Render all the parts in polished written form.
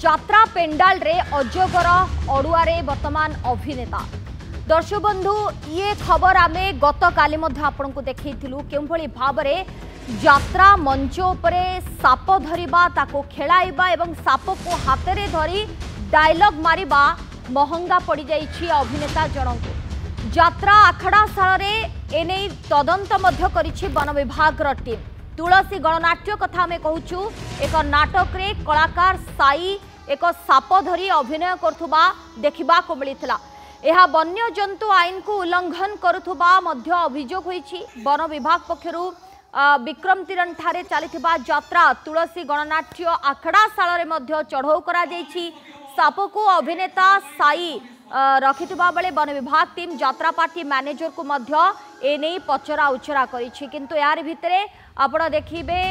যাত্রা পেন্ডাল रे अजगर अड़ुआरे वर्तमान अभिनेता दर्शक बंधु ये खबर आमे गत काली आपण को देखैथिलु केउभଳି भाबरे यात्रा मंच उपरे साप धरिबा ताको खेलाइबा एवं साप को हाथ रे धरी डायलॉग मारिबा महंगा पड़ी जाइछि अभिनेता जनक यात्रा आखड़ा साल रे एने तदंत मध्य करिछि वन विभाग र टीम तुलसी गणनाट्य कथा आम कहूँ एक नाटक रे कलाकार साई एक साप धरी अभिनय करुवा देखा मिलता यह वन्य जंतु आईन को उल्लंघन करुवा अभियोग होईछि। वन विभाग पक्षर विक्रम तीरन ठारे चलीथिबा यात्रा तुलसी गणनाट्य आखड़ा साल रे चढ़ऊ करा जाइछि। साप को अभिनेता साई रखिथिबा बेले वन विभाग टीम यात्रा पार्टी मैनेजर को मध्य एने पचरा उचरा करिछि किंतु यार भितरे आपण देखिबे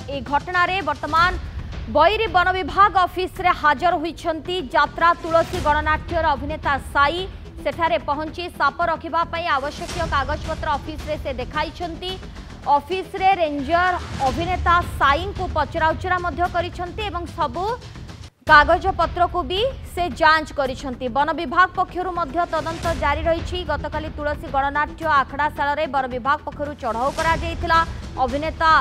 ए घटना रे वर्तमान बैरी वन विभाग ऑफिस रे हाजर होइछंती यात्रा तुलसी गणनाट्यर अभिनेता साई सेठारे पहुंची साप रखिबा पई आवश्यक कागज पत्र ऑफिस रे से देखाइछंती। ऑफिस रे रेंजर अभिनेता साई को पचरा उचरा मध्य करिछंती एवं सबु कागज पत्र को भी से जांच करिछंती। वन विभाग पक्षरु मध्य तदंत जारी रही। गतकाली तुलसी गणनाट्य आखड़ा साल रे वन विभाग पक्षरु चढ़ाऊ करा जायतिला। अभिनेता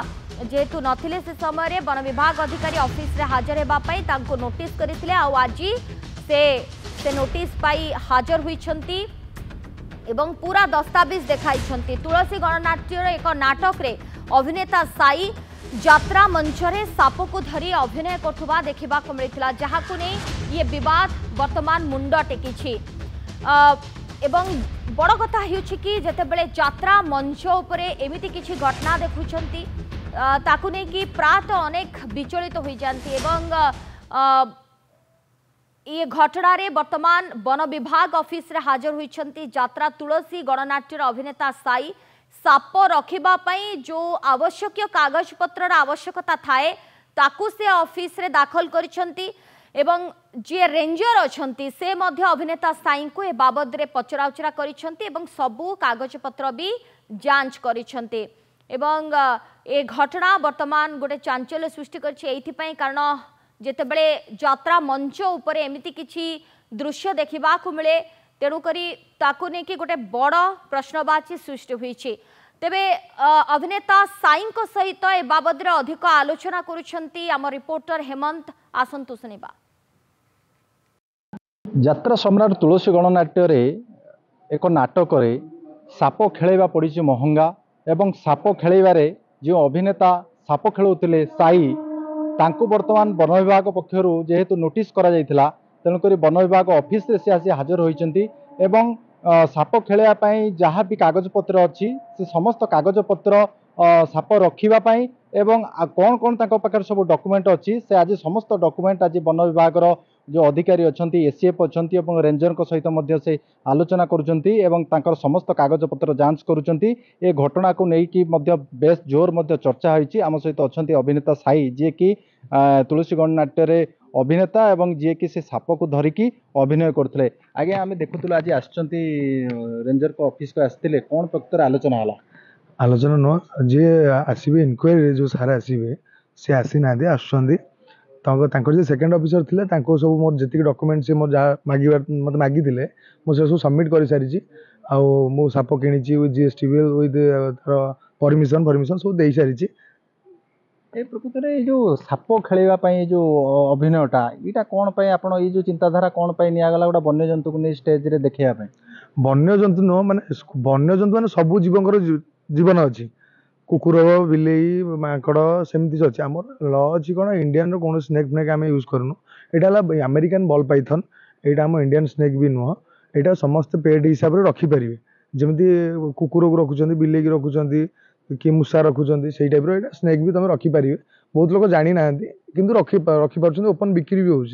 जेहेतु नथिले से समय रे वन विभाग अधिकारी ऑफिस रे हाजर हेबा पई तांको नोटिस करथिले आ आजि से नोटिस पाई हाजर होइछंती एवं पूरा दस्तावेज देखाइछंती। तुलसी गणनाट्यर एक नाटक रे अभिनेता साई यात्रा मंच रे साप को धरी अभिनय करथुबा देखा मिलता जहाँ को नहीं ये विवाद वर्तमान मुंड टेकी एवं बड़ कथा होउछि कि जेतेबेले यात्रा मंच उपरे एमिति किछि घटना देखुछंती ताकु नै कि प्रात अनेक विचलित हो जाती एवं ये घटना रे वर्तमान वन विभाग ऑफिस रे हाजर होइछंती यात्रा तुलसी गणनाट्यर अभिनेता साई साप रखिबा पई जो आवश्यक कागज पत्र आवश्यकता थाए ताकू से ऑफिस रे दाखल करिसंती एवं जे रेंजर अछंती से मध्य अभिनेता साई को ए बाबद रे पचराउचरा करिसंती एवं सबु कागज पत्र भी जांच करिसंती एवं ए घटना वर्तमान गोटे चांचल्य सृष्टि करछि एथि पई कारण जेतेबेले यात्रा मंच ऊपर एमिति किछि दृश्य देखिबा को मिले तेणुकरी ताकू ने कि गोटे बड़ प्रश्नवाची सृष्टि होईछि। तेबे अभिनेता साई सहित ए बाबद रे अधिक आलोचना करुछंती आम रिपोर्टर हेमंत आसंतु सुनिबा। यात्रा सम्राट तुलसी गणनाट्य रे एक नाटक रे साप खेलैबा पड़ी महंगा एवं साप खेलैबारे जो अभिनेता साप खेलुथिले साई तांको वर्तमान वन विभाग पक्षरु जेहेतु नोटिस करा जायतिला तेणुक वन विभाग ऑफिस रे से आसी हाजर होइचंती एवं साप खेलैया जहाँ भी कागज पत्र अच्छी से समस्त कागज पत्र साप रखा एवं कौन कौन पाखे सब डॉक्यूमेंट अच्छी से आज समस्त डॉक्यूमेंट आज वन विभाग जो अधिकारी अच्छा एसीएफ अच्छा रेंजर सहित से आलोचना कर समस्त कागज पत्र जांच करुँच। ए घटना को लेकिन बेस जोर चर्चा होती आम सहित अच्छा अभिनेता साई जी कि तुलसी गणनाट्य रे अभिनेता एवं जी कि से साप को धरिकी अभिनय करते आगे आम देखुलु आज आसचंती रेंजर को ऑफिस को आसते कौन प्रकृतर आलोचना है आलोचना नुह जी आसवे इनक्वारी जो सारे आसवे सी आसी ना आसर सेकेंड ऑफिसर थे सब मोर जी डॉक्यूमेंट से मोर जहाँ मागिबार मत मागी मुझे सब सबमिट कर सारी आउ साप कि GST bill with permission permission सब दे सारी। प्रकृत में जो साप खेलवाई जो अभिनयटा यहाँ कौन पाई आप जो चिंताधारा कौन पाई निगला गोटे वन्य जंतु को नहीं स्टेज रे देखापी वन्य जंतु नुह माने वन्य जंतु मैंने सबू जीवंकर जीवन अच्छी कुकुर बिलेई माकड़ सेमती अच्छी आम ल अच्छी कौन इंडियन कौन स्नेक फ्नेक आम यूज करूँ यहाँ अमेरिकान बल पाइथन यहाँ आम इंडियन स्नेक भी नुह यहाँ समस्त पेट हिसाब से रखिपारे जमी कुकुर को रखुच्च बिले की रखुच्च कि मूषा रखुच्च से टाइप रहा स्नेक भी तुम रखिपारे बहुत लोग जानी ना कि रखिपार ओपन बिक्री भी हो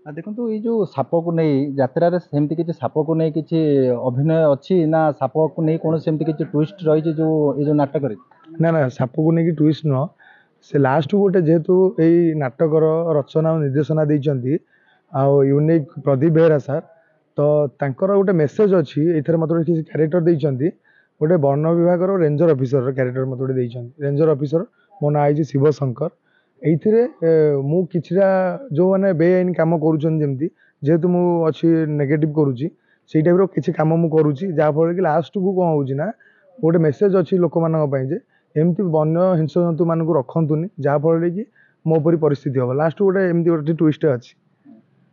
देखो ये जो साप को नहीं यात्रा सेमती किसी साप को नहीं किसी अभिनय अच्छी ना साप को नहीं कौन सेमती किसी ट्विस्ट रही जो ये जो नाटक ना ना साप को नहीं ट्विस्ट नुह से लास्ट गोटे जेहेतु यही नाटकर रचना और निर्देशना देती आउ यूनिक प्रदीप बेहरा सार तो तांकर गोटे मेसेज अच्छी ये मतलब किसी क्यारेक्टर देती गोटे वन विभाग रेंजर ऑफिसर क्यारेक्टर मतलब रेंजर ऑफिसर मो ना शिव शंकर ଏଇଥିରେ ମୁଁ କିଛିଟା ଯେଉଁମାନେ ବେଆଇନ କାମ କରୁଛନ୍ତି ଯେମିତି ଯେହେତୁ ମୁଁ ଅଛି ନେଗେଟିଭ୍ କରୁଛି ସେଇ ଟାଇପ୍ର କିଛି କାମ ମୁଁ କରୁଛି ଯାହାଫଳରେ କି ଲାଷ୍ଟକୁ କ'ଣ ହେଉଛି ନା ଗୋଟେ ମେସେଜ୍ ଅଛି ଲୋକମାନଙ୍କ ପାଇଁ ଯେ ଏମିତି ବନ୍ୟ ହିଂସ୍ରଜନ୍ତୁମାନଙ୍କୁ ରଖନ୍ତୁନି ଯାହାଫଳରେ କି ମୋ ପରି ପରିସ୍ଥିତି ହେବ ଲାଷ୍ଟକୁ ଗୋଟେ ଏମିତି ଗୋଟେ ଟ୍ୱିଷ୍ଟ ଅଛି।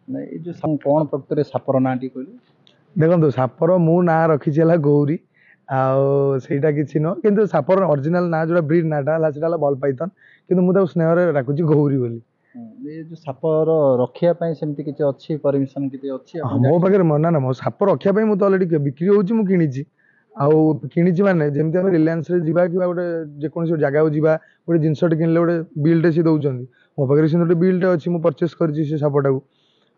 ଏଇ ଯେଉଁ କ'ଣ ପ୍ରକୃତରେ ସାପର ନାଁଟି କହିଲେ? ଦେଖନ୍ତୁ ସାପର ମୁଁ ନାଁ ରଖିଛି ହେଲା ଗୌରୀ ଆଉ ସେଇଟା କିଛି ନୁହଁ କିନ୍ତୁ ସାପର ଅରିଜିନାଲ ନାଁ ଯେଉଁଟା ବ୍ରିଡ୍ ନାଁଟା ହେଲା ସେଇଟା ହେଲା ବଲ୍ ପାଇଥନ୍ କିନ୍ତୁ ମୁଁ ତାକୁ ସ୍ନେହରେ ଡାକୁଛି ଗୌରୀ ବୋଲି। ଏ ଯେଉଁ ସାପର ରଖିବା ପାଇଁ ସେମିତି କିଛି ଅଛି ପରମିଶନ କିଛି ଅଛି? ମୋ ପାଖରେ ନା ନା ମୋ ସାପ ରଖିବା ପାଇଁ ମୁଁ ତ ଅଲରେଡି ବିକ୍ରି ହେଉଛି ମୁଁ କିଣିଛି ଆଉ କିଣିଛି ମାନେ ଯେମିତି ଆମେ ରିଲାଏନ୍ସରେ ଯିବା କିମ୍ବା ଗୋଟେ ଯେକୌଣସି ଜାଗାକୁ ଯିବା ଗୋଟେ ଜିନିଷଟେ କିଣିଲେ ଗୋଟେ ବିଲ୍ଟେ ସେ ଦେଉଛନ୍ତି ମୋ ପାଖରେ ସେମିତି ଗୋଟେ ବିଲ୍ଟେ ଅଛି ମୁଁ ପରଚେସ୍ କରିଛି ସେ ସାପଟାକୁ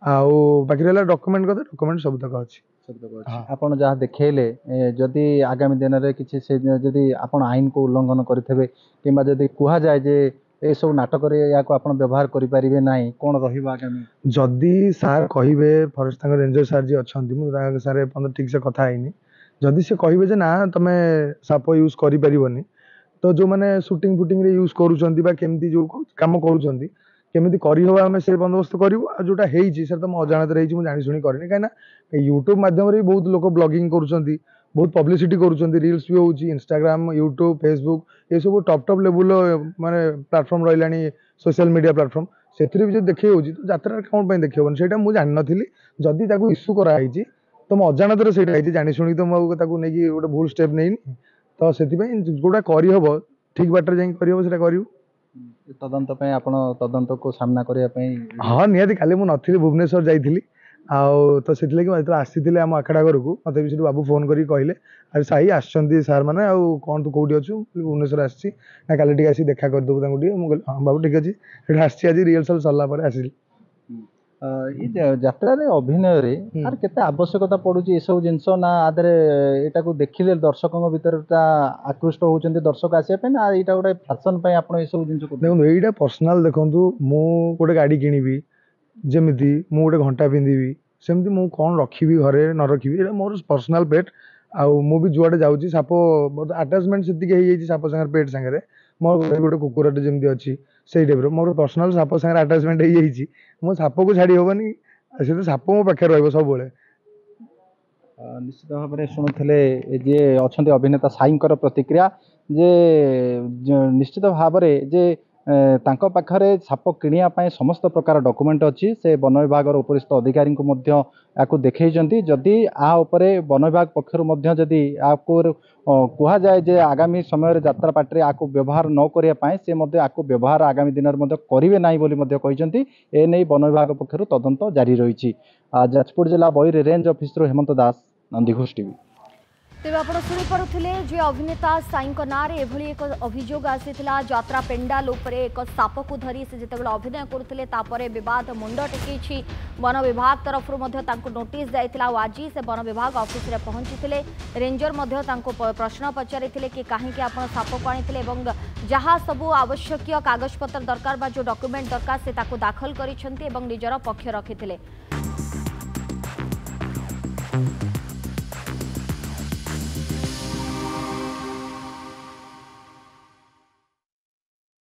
ଆଉ ପାଖରେ ହେଲା ଡକ୍ୟୁମେଣ୍ଟ କଥା ଡକ୍ୟୁମେଣ୍ଟ ସବୁତକ ଅଛି। ଆପଣ ଯାହା ଦେଖେଇଲେ ଯଦି ଆଗାମୀ ଦିନରେ କିଛି ସେ ଯଦି ଆପଣ ଆଇନକୁ ଉଲ୍ଲଂଘନ କରିଥିବେ କିମ୍ବା ଯଦି କୁହାଯାଏ ଯେ ଏସବୁ ନାଟକରେ ଏହାକୁ ଆପଣ ବ୍ୟବହାର କରିପାରିବେ ନାହିଁ କ'ଣ ରହିବ ଆଗାମୀ? ଯଦି ସାର୍ କହିବେ ଫରେଷ୍ଟ ତାଙ୍କ ରେଞ୍ଜର ସାର୍ ଯିଏ ଅଛନ୍ତି ମୁଁ ତାଙ୍କ ସାର୍ ଏପର୍ଯ୍ୟନ୍ତ ଠିକ୍ସେ କଥା ହେଇନି ଯଦି ସେ କହିବେ ଯେ ନା ତମେ ସାପ ୟୁଜ୍ କରିପାରିବନି ତ ଯେଉଁମାନେ ସୁଟିଂ ଫୁଟିଂରେ ୟୁଜ୍ କରୁଛନ୍ତି ବା କେମିତି ଯେଉଁ କାମ କରୁଛନ୍ତି କେମିତି କରିହେବ ଆମେ ସେ ବନ୍ଦୋବସ୍ତ କରିବୁ ଆଉ ଯେଉଁଟା ହେଇଛି ସେଟା ତ ମୋ ଅଜାଣତରେ ହେଇଛି ମୁଁ ଜାଣିଶୁଣି କରିନି କାହିଁକିନା ୟୁଟ୍ୟୁବ୍ ମାଧ୍ୟମରେ ବି ବହୁତ ଲୋକ ବ୍ଲଗିଂ କରୁଛନ୍ତି ବହୁତ ପବ୍ଲିସିଟି କରୁଛନ୍ତି ରିଲ୍ସ ବି ହେଉଛି ଇନଷ୍ଟାଗ୍ରାମ ୟୁଟ୍ୟୁବ୍ ଫେସବୁକ୍ ଏସବୁ ଟପ୍ ଲେବୁଲ୍ର ମାନେ ପ୍ଲାଟଫର୍ମ ରହିଲାଣି ସୋସିଆଲ ମିଡ଼ିଆ ପ୍ଲାଟଫର୍ମ ସେଥିରେ ବି ଯଦି ଦେଖେଇ ହେଉଛି ତ ଯାତ୍ରାରେ କ'ଣ ପାଇଁ ଦେଖେଇ ହେବନି ସେଇଟା ମୁଁ ଜାଣିନଥିଲି ଯଦି ତାକୁ ଇସ୍ୟୁ କରାହେଇଛି ତ ମୋ ଅଜାଣତରେ ସେଇଟା ହେଇଛି ଜାଣିଶୁଣିକି ତ ମୁଁ ଆଉ ତାକୁ ନେଇକି ଗୋଟେ ଭୁଲ ଷ୍ଟେପ୍ ନେଇନି ତ ସେଥିପାଇଁ ଯେଉଁଟା କରିହେବ ଠିକ୍ ବାଟରେ ଯାଇକି କରିହେବ ସେଇଟା କରିବୁ। ତଦନ୍ତ ପାଇଁ ଆପଣ ତଦନ୍ତକୁ ସାମ୍ନା କରିବା ପାଇଁ? ହଁ ନିହାତି କାଲି ମୁଁ ନଥିଲି ଭୁବନେଶ୍ୱର ଯାଇଥିଲି ଆଉ ତ ସେଥିଲାଗି ଯେତେବେଳେ ଆସିଥିଲେ ଆମ ଆଖଡ଼ା ଘରକୁ ମୋତେ ବି ସେଠି ବାବୁ ଫୋନ୍ କରିକି କହିଲେ ଆରେ ସାଇ ଆସିଛନ୍ତି ସାର୍ ମାନେ ଆଉ କ'ଣ ତୁ କେଉଁଠି ଅଛୁ ଭୁବନେଶ୍ୱର ଆସିଛି ନା କାଲି ଟିକେ ଆସିକି ଦେଖା କରିଦେବୁ ତାଙ୍କୁ ଟିକେ ମୁଁ କହିଲି ହଁ ବାବୁ ଠିକ୍ ଅଛି ସେଠି ଆସିଛି ଆଜି ରିହର୍ସାଲ୍ ସରିଲା ପରେ ଆସିଲି। ଏଇ ଯାତ୍ରାରେ ଅଭିନୟରେ ଆର କେତେ ଆବଶ୍ୟକତା ପଡୁଛି ଏସବୁ ଜିନିଷ ନା ଆଦେହରେ ଏଟାକୁ ଦେଖିଲେ ଦର୍ଶକଙ୍କ ଭିତରେ ଆକୃଷ୍ଟ ହଉଛନ୍ତି ଦର୍ଶକ ଆସିବା ପାଇଁ ନା ଏଇଟା ଗୋଟେ ଫ୍ୟାସନ୍ ପାଇଁ ଆପଣ ଏସବୁ ଜିନିଷ ଦେଖନ୍ତୁ ଏଇଟା ପର୍ସନାଲ ଦେଖନ୍ତୁ ମୁଁ ଗୋଟେ ଗାଡ଼ି କିଣିବି ଯେମିତି ମୁଁ ଗୋଟେ ଘଣ୍ଟା ପିନ୍ଧିବି ସେମିତି ମୁଁ କ'ଣ ରଖିବି ଘରେ ନ ରଖିବି ଏଇଟା ମୋର ପର୍ସନାଲ ପେଟ୍ ଆଉ ମୁଁ ବି ଯୁଆଡ଼େ ଯାଉଛି ସାପ ଆଟାଚମେଣ୍ଟ ସେତିକି ହେଇଯାଇଛି ସାପ ସାଙ୍ଗରେ ପେଟ୍ ସାଙ୍ଗରେ ମୋର ଘରେ ଗୋଟେ କୁକୁରଟେ ଯେମିତି ଅଛି ସେଇ ଟାଇପ୍ର ମୋର ପର୍ସନାଲ ସାପ ସାଙ୍ଗରେ ଆଟାଚମେଣ୍ଟ ହେଇଯାଇଛି ମୋ ସାପକୁ ଛାଡ଼ି ହେବନି ସେ ତ ସାପ ମୋ ପାଖରେ ରହିବ ସବୁବେଳେ। ନିଶ୍ଚିତ ଭାବରେ ଶୁଣୁଥିଲେ ଯିଏ ଅଛନ୍ତି ଅଭିନେତା ସାଇଙ୍କର ପ୍ରତିକ୍ରିୟା ଯେ ନିଶ୍ଚିତ ଭାବରେ ଯେ ତାଙ୍କ ପାଖରେ ସାପ କିଣିବା ପାଇଁ ସମସ୍ତ ପ୍ରକାର ଡକୁମେଣ୍ଟ ଅଛି ସେ ବନ ବିଭାଗର ଉପରିସ୍ଥ ଅଧିକାରୀଙ୍କୁ ମଧ୍ୟ ୟାକୁ ଦେଖେଇଛନ୍ତି ଯଦି ଆ ଉପରେ ବନ ବିଭାଗ ପକ୍ଷରୁ ମଧ୍ୟ ଯଦି ୟାକୁ କୁହାଯାଏ ଯେ ଆଗାମୀ ସମୟରେ ଯାତ୍ରା ପାର୍ଟିରେ ୟାକୁ ବ୍ୟବହାର ନ କରିବା ପାଇଁ ସେ ମଧ୍ୟ ୟାକୁ ବ୍ୟବହାର ଆଗାମୀ ଦିନରେ ମଧ୍ୟ କରିବେ ନାହିଁ ବୋଲି ମଧ୍ୟ କହିଛନ୍ତି ଏ ନେଇ ବନ ବିଭାଗ ପକ୍ଷରୁ ତଦନ୍ତ ଜାରି ରହିଛି। ଯାଜପୁର ଜିଲ୍ଲା ବୈରୀ ରେଞ୍ଜ ଅଫିସରୁ ହେମନ୍ତ ଦାସ ନନ୍ଦିଘୋଷ ଟିଭି। तेज आप शुणुपे जे अभिनेता साई नारे एभली एक अभियोग आसीला यात्रा पेंडाल उपरे एक साप को धरी से जिते अभिनय करते बद मुंड टेकई वन विभाग तरफ नोटिस जाइए आज से वन विभाग ऑफिस रे पहुंची रेंजर प्रश्न पचारि कि कहीं आप साप को आनी जहाँ सबू आवश्यक कागजपत्र दरकार जो डॉक्यूमेंट दरकार से दाखल कर निजर पक्ष रखी।